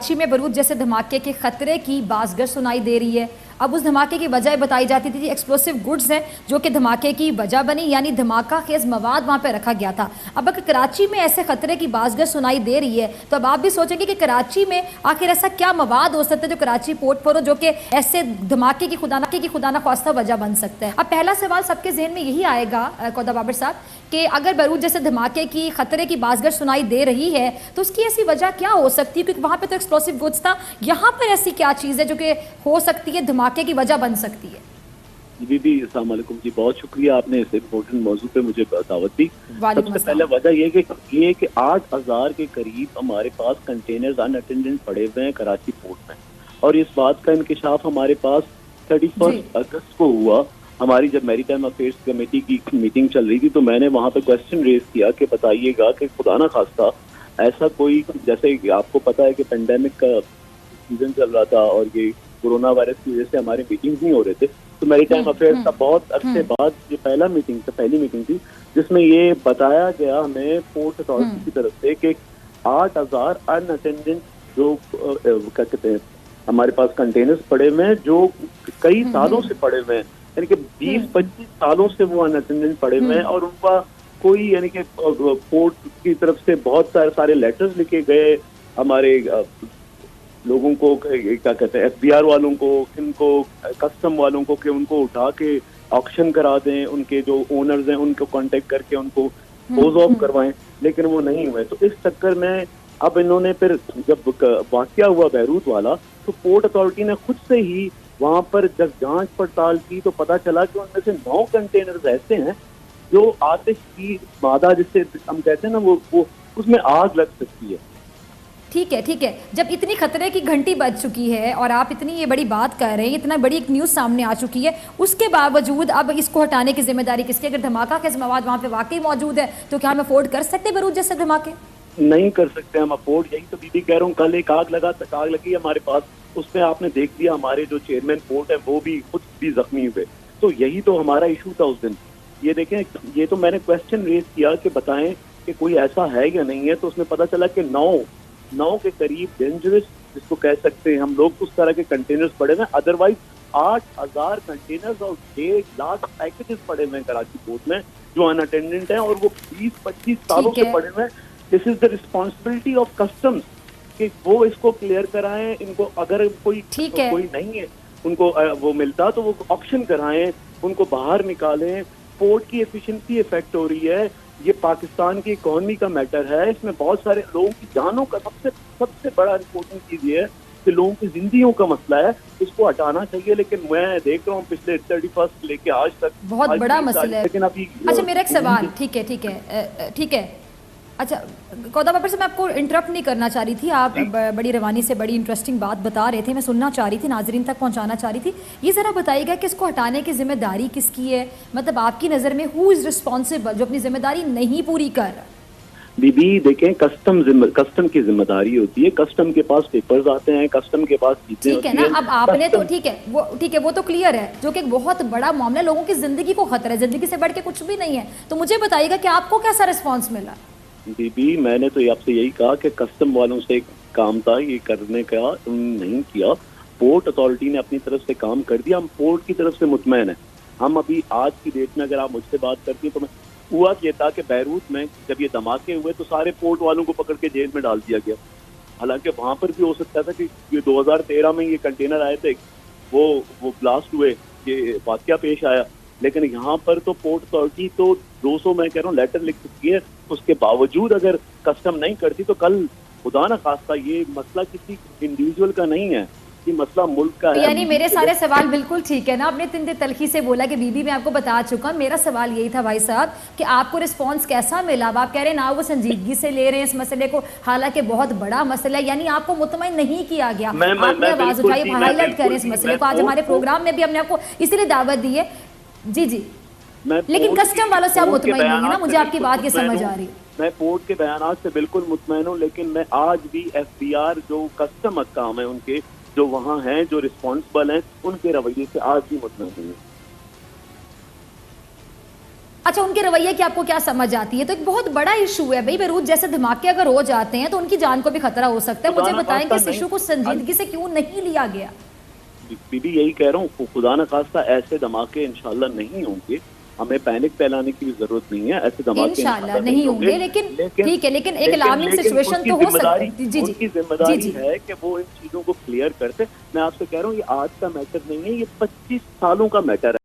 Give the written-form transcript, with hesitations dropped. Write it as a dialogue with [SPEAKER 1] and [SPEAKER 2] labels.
[SPEAKER 1] कराची में बरूद जैसे धमाके के खतरे की बाज़गर सुनाई दे रही है। अब उस धमाके की वजह बताई जाती थी एक्सप्लोसिव गुड्स हैं जो कि धमाके की वजह बनी, यानी धमाका खेज मवाद वहाँ पे रखा गया था। अब अगर कराची में ऐसे खतरे की बाज़गर सुनाई दे रही है तो अब आप भी सोचेंगे कि कराची में आखिर ऐसा क्या मवाद हो सकता है जो कराची पोर्ट पर हो जो कि ऐसे धमाके की खुदा ना ख्वास्ता वजह बन सकता है। अब पहला सवाल सबके जहन में यही आएगा कौदा बाबर साहब कि अगर बरूद जैसे धमाके की खतरे की बाज़गर सुनाई दे रही है तो उसकी ऐसी वजह क्या हो सकती है, क्योंकि वहाँ पे तो एक्सप्लोसिव गुड्स था, यहाँ पर ऐसी क्या चीज़ है जो कि हो सकती है धमाके की वजह बन सकती है।
[SPEAKER 2] दीदी अस्सलाम वालेकुम जी, बहुत शुक्रिया आपने इस इम्पोर्टेंट मौजू पे मुझे दावत दी। सबसे पहले वजह ये कि 8,000 के करीब हमारे पास कंटेनर्स अनअटेंडेंट पड़े हुए हैं कराची पोर्ट में, और इस बात का इंकशाफ हमारे पास 31 अगस्त को हुआ। हमारी जब मैरीटाइम अफेयर्स कमेटी की मीटिंग चल रही थी तो मैंने वहाँ पे क्वेश्चन रेज किया कि बताइएगा कि खुदा ना खास्ता ऐसा कोई, जैसे आपको पता है कि पेंडेमिक का सीजन चल रहा था और ये कोरोना वायरस की वजह से हमारे मीटिंग्स नहीं हो रहे थे, तो मैरीटाइम अफेयर्स का बहुत अरसे बाद ये पहली मीटिंग थी जिसमें ये बताया गया हमें पोर्ट अथॉरिटी की तरफ से कि 8,000 अनअटेंडेंट जो क्या कहते हैं हमारे पास कंटेनर्स पड़े हुए हैं जो कई सालों से पड़े हुए हैं, यानी कि 20-25 सालों से वो अनअटेंडेंट पड़े हुए हैं, और उनका कोई यानी कि पोर्ट की तरफ से बहुत सारे लेटर्स लिखे गए हमारे लोगों को, क्या कहते हैं एफबीआर वालों को, इनको कस्टम वालों को, कि उनको उठा के ऑक्शन करा दें, उनके जो ओनर्स हैं उनको कांटेक्ट करके उनको पोज ऑफ करवाएं, लेकिन वो नहीं हुए। तो इस चक्कर में अब इन्होंने फिर जब वाकया हुआ बैरूत वाला तो पोर्ट अथॉरिटी ने खुद से ही वहां पर जब जांच पड़ताल की तो पता चला कि उनमें से 9 कंटेनर्स ऐसे हैं जो आतिश की मादा जिससे हम कहते हैं ना वो उसमें आग लग सकती है।
[SPEAKER 1] ठीक है, जब इतनी खतरे की घंटी बज चुकी है और आप इतनी ये बड़ी बात कर रहे हैं, इतना बड़ी एक न्यूज़ सामने आ चुकी है, उसके बावजूद अब इसको हटाने की जिम्मेदारी किसकी? अगर धमाका के मवाद वहाँ पे वाकई मौजूद है तो क्या हम अफोर्ड कर सकते हैं बरूद जैसे धमाके?
[SPEAKER 2] नहीं कर सकते हम अफोर्ड। यही तो दीदी कह रहा हूँ, कल एक आग लगी हमारे पास, उसमें आपने देख लिया हमारे जो चेयरमैन पोर्ट है वो भी खुद भी जख्मी हुए। तो यही तो हमारा इशू था उस दिन। ये देखें, ये तो मैंने क्वेश्चन रेज किया कि बताएं कि कोई ऐसा है या नहीं है, तो उसमें पता चला कि 9 के करीब डेंजरस जिसको कह सकते हैं हम लोग उस तरह के कंटेनर्स पड़े हुए। अदरवाइज 8,000 कंटेनर्स और 1.5 लाख पैकेजेस पड़े हुए हैं कराची पोर्ट में जो अनअटेंडेंट हैं, और वो 20-25 सालों से पड़े हुए हैं। This is the responsibility of customs कि वो इसको क्लियर कराएं। इनको अगर कोई नहीं है उनको वो मिलता तो वो ऑक्शन कराएं, उनको बाहर निकालें। पोर्ट की एफिशिएंसी इफेक्ट हो रही है, ये पाकिस्तान की इकोनॉमी का मैटर है, इसमें बहुत सारे लोगों की जानों का सबसे बड़ा इम्पोर्टेंट चीज ये है कि लोगों की जिंदगियों का मसला है, इसको हटाना चाहिए। लेकिन मैं देख रहा हूँ पिछले 31 लेके आज तक
[SPEAKER 1] बहुत बड़ा मसला है।
[SPEAKER 2] लेकिन अभी
[SPEAKER 1] अच्छा, मेरा एक सवाल, ठीक है, अच्छा कौदा बाबर से मैं आपको इंटरप्ट नहीं करना चाह रही थी, आप बड़ी रवानी से बड़ी इंटरेस्टिंग बात बता रहे थे, मैं सुनना चाह रही थी, नाजरीन तक पहुंचाना चाह रही थी। ये ज़रा बताइएगा कि इसको हटाने की जिम्मेदारी किसकी है? मतलब आपकी नज़र में हु इज़ रिस्पॉन्सिबल जो अपनी जिम्मेदारी नहीं पूरी कर रहा?
[SPEAKER 2] दीदी देखें, कस्टम की जिम्मेदारी होती है, कस्टम के पास पेपर्स आते हैं, कस्टम के पास चीजें
[SPEAKER 1] ठीक है ना। अब आपने तो ठीक है वो तो क्लियर है, जो कि एक बहुत बड़ा मामला, लोगों की जिंदगी को खतरा है, जिंदगी से बढ़ के कुछ भी नहीं है। तो मुझे बताइएगा कि आपको कैसा रिस्पॉन्स मिला?
[SPEAKER 2] दीदी मैंने तो आपसे यही कहा कि कस्टम वालों से काम था ये करने का, नहीं किया। पोर्ट अथॉरिटी ने अपनी तरफ से काम कर दिया, हम पोर्ट की तरफ से मुतमैन है। हम अभी आज की डेट में अगर आप मुझसे बात करती हैं तो मैं हुआ ये था कि बैरूत में जब ये धमाके हुए तो सारे पोर्ट वालों को पकड़ के जेल में डाल दिया गया। हालांकि वहां पर भी हो सकता था कि ये 2013 में ये कंटेनर आए थे, वो ब्लास्ट हुए, ये वाकया पेश आया, लेकिन यहाँ पर तो पोर्ट अथॉरिटी तो 200 मैं कह रहा हूँ लेटर लिख चुकी है, उसके बावजूद अगर कस्टम नहीं करती तो कल खुदा ना खास्ता ये मसला किसी इंडिविजुअल का नहीं है, ये मसला मुल्क का है।
[SPEAKER 1] यानी मेरे सारे सवाल बिल्कुल ठीक है ना, आपने इतनी तलखी से बोला कि बीबी मैं आपको बता चुका। मेरा सवाल यही था भाई साहब कि आपको रिस्पांस कैसा मिला? अब आप कह रहे हैं ना वो संजीदगी से ले रहे हैं इस मसले को, हालांकि बहुत बड़ा मसला है, यानी आपको मुतमईन नहीं किया गया, आपने आवाज उठाई, हाईलाइट करें इस मसले को। आज हमारे प्रोग्राम में भी हमने आपको इसीलिए दावत दी है। जी लेकिन कस्टम वालों से आप मुतमईन नहीं है ना, मुझे आपकी बात की समझ आ रही है।
[SPEAKER 2] मैं पोर्ट के बयानात से बिल्कुल मुतमईन हूँ, लेकिन मैं आज भी एफबीआर जो कस्टम काम है उनके जो वहाँ हैं जो रिस्पॉन्सिबल हैं उनके रवैये से आज भी मुतमईन नहीं है।
[SPEAKER 1] अच्छा, उनके रवैये की आपको क्या समझ आती है? तो एक बहुत बड़ा इशू है भाई, बेरूत जैसे धमाके अगर हो जाते हैं तो उनकी जान को भी खतरा हो सकता है। मुझे बताएं कि इस इशू को संजीदगी से क्यों नहीं लिया गया?
[SPEAKER 2] बीबी यही कह रहा हूँ, खुदा न खास्ता ऐसे धमाके इंशाल्लाह नहीं होंगे, हमें पैनिक फैलाने की भी जरूरत नहीं है, ऐसे धमाके
[SPEAKER 1] इंशाल्लाह नहीं होंगे, लेकिन ठीक है, लेकिन एक अलार्मिंग सिचुएशन तो हो सकता है। जी जी,
[SPEAKER 2] उनकी जिम्मेदारी है कि वो इन चीजों को क्लियर करते। मैं आपसे कह रहा हूँ ये आज का मैटर नहीं है, ये 25 सालों का मैटर है।